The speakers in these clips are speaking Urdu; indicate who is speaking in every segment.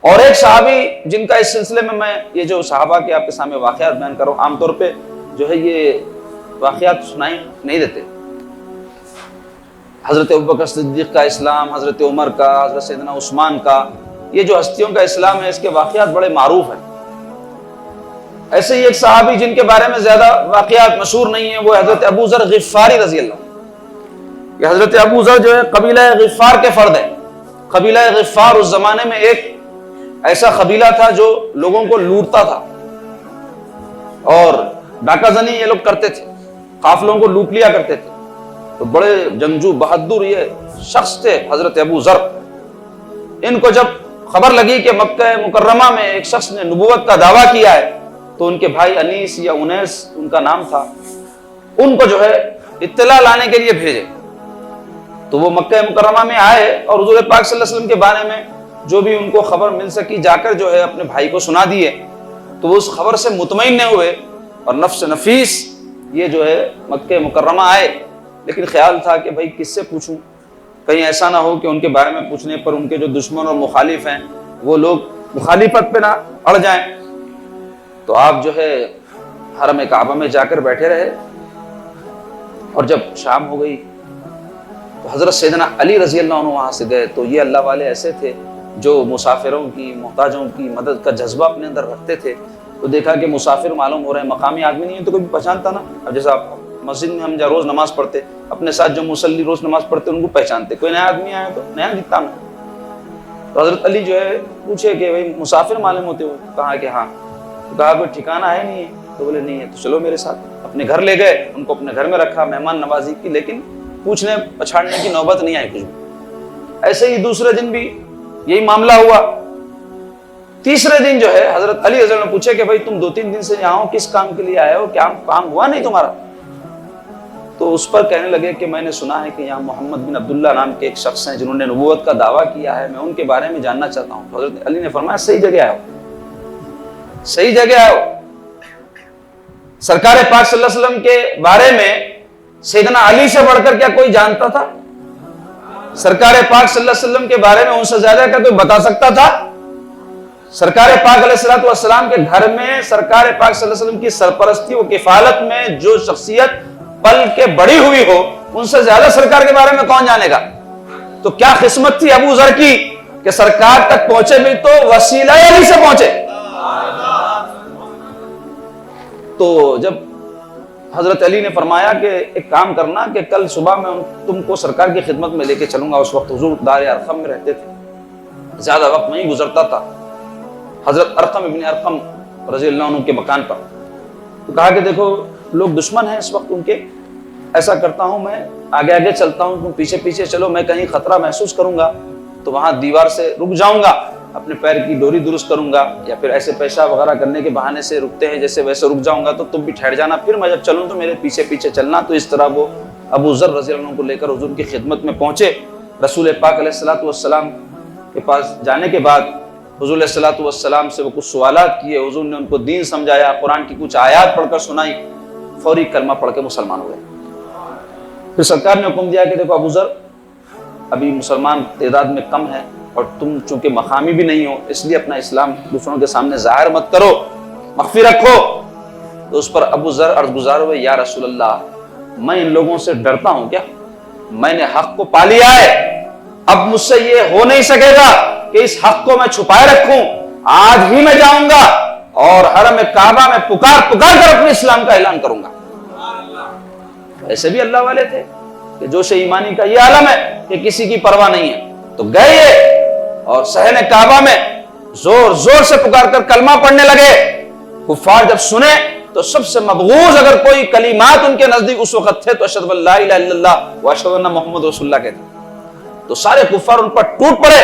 Speaker 1: اور ایک صحابی جن کا اس سلسلے میں یہ جو صحابہ کے آپ کے سامنے واقعات بیان کر رہا ہوں، عام طور پہ جو ہے یہ واقعات سنائی نہیں دیتے. حضرت ابوبکر صدیق کا اسلام، حضرت عمر کا، حضرت سیدنا عثمان کا، یہ جو ہستیوں کا اسلام ہے اس کے واقعات بڑے معروف ہیں. ایسے ہی ایک صحابی جن کے بارے میں زیادہ واقعات مشہور نہیں ہیں وہ حضرت ابو ذر غفاری رضی اللہ عنہ. یہ حضرت ابو ذر جو ہے قبیلہ غفار کے فرد ہیں. قبیلہ غفار اس زمانے میں ایک ایسا قبیلہ تھا جو لوگوں کو لوٹتا تھا اور ڈاکہ زنی یہ لوگ کرتے تھے، قافلوں کو لوٹ لیا کرتے تھے. تو بڑے جنگجو بہادر یہ شخص تھے حضرت ابو ذر. ان کو جب خبر لگی کہ مکہ مکرمہ میں ایک شخص نے نبوت کا دعویٰ کیا ہے تو ان کے بھائی انیس یا انیس ان کا نام تھا، ان کو جو ہے اطلاع لانے کے لیے بھیجے. تو وہ مکہ مکرمہ میں آئے اور حضور پاک صلی اللہ علیہ وسلم کے بارے میں جو بھی ان کو خبر مل سکی جا کر جو ہے اپنے بھائی کو سنا دیے. تو وہ اس خبر سے مطمئن نہیں ہوئے اور نفس نفیس یہ جو ہے مکہ مکرمہ آئے. لیکن خیال تھا کہ بھائی کس سے پوچھوں، کہیں ایسا نہ ہو کہ ان کے بارے میں پوچھنے پر ان کے جو دشمن اور مخالف ہیں وہ لوگ مخالفت پہ نہ اڑ جائیں. تو آپ جو ہے حرم کعبہ میں جا کر بیٹھے رہے اور جب شام ہو گئی تو حضرت سیدنا علی رضی اللہ عنہ وہاں سے گئے. تو یہ اللہ والے ایسے تھے جو مسافروں کی محتاجوں کی مدد کا جذبہ اپنے اندر رکھتے تھے. تو دیکھا کہ مسافر معلوم ہو رہے ہیں، مقامی آدمی نہیں ہے تو کوئی بھی پہچانتا نا. اب جیسا آپ مسجد میں ہم جب روز نماز پڑھتے اپنے ساتھ جو مصلی روز نماز پڑھتے ان کو پہچانتے، کوئی نیا آدمی آیا تو نیا دکھتا نا. تو حضرت علی جو ہے پوچھے کہ بھائی مسافر معلوم ہوتے ہو؟ کہا کہ ہاں. تو کہا کوئی ٹھکانہ ہے نہیں ہے؟ تو بولے نہیں ہے. تو چلو میرے ساتھ. اپنے گھر لے گئے، ان کو اپنے گھر میں رکھا، مہمان نوازی کی، لیکن پوچھنے پچھاڑنے کی نوبت نہیں آئی کچھ بھی. ایسے ہی دوسرے دن بھی یہی معاملہ ہوا. تیسرے دن جو ہے حضرت علی رضی اللہ عنہ پوچھے کہ بھائی تم 2-3 دن سے یہاں ہو، کس کام کے لیے آئے ہو؟ کیا کام ہوا نہیں تمہارا؟ تو اس پر کہنے لگے کہ میں نے سنا ہے کہ یہاں محمد بن عبداللہ نام کے ایک شخص ہیں جنہوں نے نبوت کا دعویٰ کیا ہے، میں ان کے بارے میں جاننا چاہتا ہوں. تو حضرت علی نے فرمایا صحیح جگہ آئے ہو، صحیح جگہ آئے ہو. سرکار پاک صلی اللہ علیہ وسلم کے بارے میں سیدنا علی سے بڑھ کر کیا کوئی جانتا تھا؟ سرکار پاک صلی اللہ علیہ وسلم کے بارے میں ان سے زیادہ کیا کوئی بتا سکتا تھا؟ سرکار پاک علیہ السلام کے گھر میں سرکار پاک صلی اللہ علیہ وسلم کی سرپرستی و کفالت میں جو شخصیت پل کے بڑی ہوئی ہو ان سے زیادہ سرکار کے بارے میں کون جانے گا؟ تو کیا قسمت تھی ابو ذر کی کہ سرکار تک پہنچے بھی تو وسیلہ علی سے پہنچے. تو جب حضرت علی نے فرمایا کہ ایک کام کرنا کہ کل صبح میں تم کو سرکار کی خدمت میں لے کے چلوں گا. اس وقت حضور دار ارقم میں رہتے تھے، زیادہ وقت نہیں گزرتا تھا حضرت ارقم ابن ارقم رضی اللہ عنہ کے مکان پر. تو کہا کہ دیکھو لوگ دشمن ہیں اس وقت ان کے، ایسا کرتا ہوں میں آگے آگے چلتا ہوں، تم پیچھے پیچھے چلو، میں کہیں خطرہ محسوس کروں گا تو وہاں دیوار سے رک جاؤں گا، اپنے پیر کی ڈوری درست کروں گا، یا پھر ایسے پیشاب وغیرہ کرنے کے بہانے سے رکتے ہیں جیسے ویسے رک جاؤں گا، تو تم بھی ٹھہر جانا، پھر میں جب چلوں تو میرے پیچھے پیچھے چلنا. تو اس طرح وہ ابو ذر رضی اللہ عنہ کو لے کر حضور کی خدمت میں پہنچے. رسول پاک علیہ السلام کے پاس جانے کے بعد حضور علیہ السلام سے وہ کچھ سوالات کیے، حضور نے ان کو دین سمجھایا، قرآن کی کچھ آیات پڑھ کر سنائی، فوری کلمہ پڑھ کے مسلمان ہوئے. پھر سرکار نے حکم دیا کہ دیکھو ابو ذر ابھی مسلمان تعداد میں کم ہے اور تم چونکہ مقامی بھی نہیں ہو اس لیے اپنا اسلام دوسروں کے سامنے ظاہر مت کرو، مخفی رکھو. تو اس پر ابو ذر عرض گزار ہوئے یا رسول اللہ میں ان لوگوں سے ڈرتا ہوں کیا؟ میں نے حق کو پا لیا ہے، اب مجھ سے یہ ہو نہیں سکے گا کہ اس حق کو میں چھپائے رکھوں. آج ہی میں جاؤں گا اور حرم کعبہ میں پکار کر اپنے اسلام کا اعلان کروں گا. ایسے بھی اللہ والے تھے کہ جوش ایمانی کا یہ عالم ہے کہ کسی کی پرواہ نہیں ہے. تو گئے اور صحن کعبہ میں زور زور سے پکار کر کلمہ پڑھنے لگے. کفار جب سنے تو سب سے مبغوض اگر کوئی کلمات ان کے نزدیک اس وقت تھے تو اشہد ان لا الہ الا اللہ و اشہد ان محمد رسول اللہ کہتے. تو سارے کفار ان پر ٹوٹ پڑے.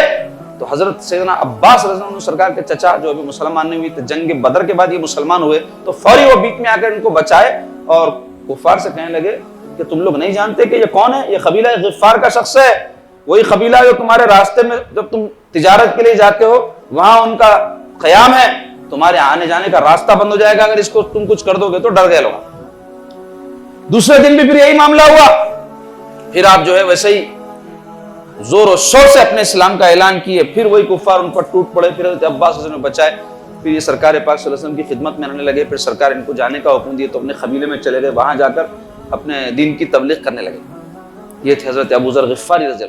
Speaker 1: تو حضرت سیدنا عباس رضی اللہ عنہ سرکار کے چچا جو ابھی مسلمان نہیں ہوئے تھے، جنگ بدر کے بعد یہ مسلمان ہوئے، تو فوری وہ بیچ میں آ کر ان کو بچائے اور کفار سے کہنے لگے کہ تم لوگ نہیں جانتے کہ یہ کون ہے؟ یہ قبیلہ غفار کا شخص ہے، وہی قبیلہ جو تمہارے راستے میں جب تم تجارت کے لیے جاتے ہو وہاں ان کا قیام ہے، تمہارے آنے جانے کا راستہ بند ہو جائے گا اگر اس کو تم کچھ کر دو گے. تو ڈر گئے لوگ. دوسرے دن بھی پھر یہی معاملہ ہوا. پھر آپ جو ہے ویسے ہی زور و شور سے اپنے اسلام کا اعلان کیے، پھر وہی کفار ان پر ٹوٹ پڑے، پھر حضرت عباس نے بچائے، پھر یہ سرکار پاک صلی اللہ علیہ وسلم کی خدمت میں رہنے لگے، پھر سرکار ان کو جانے کا حکم دیے تو اپنے قبیلے میں چلے گئے، وہاں جا کر اپنے دین کی تبلیغ کرنے لگے۔ یہ تھے حضرت ابو ذر غفاری رضی اللہ عنہ۔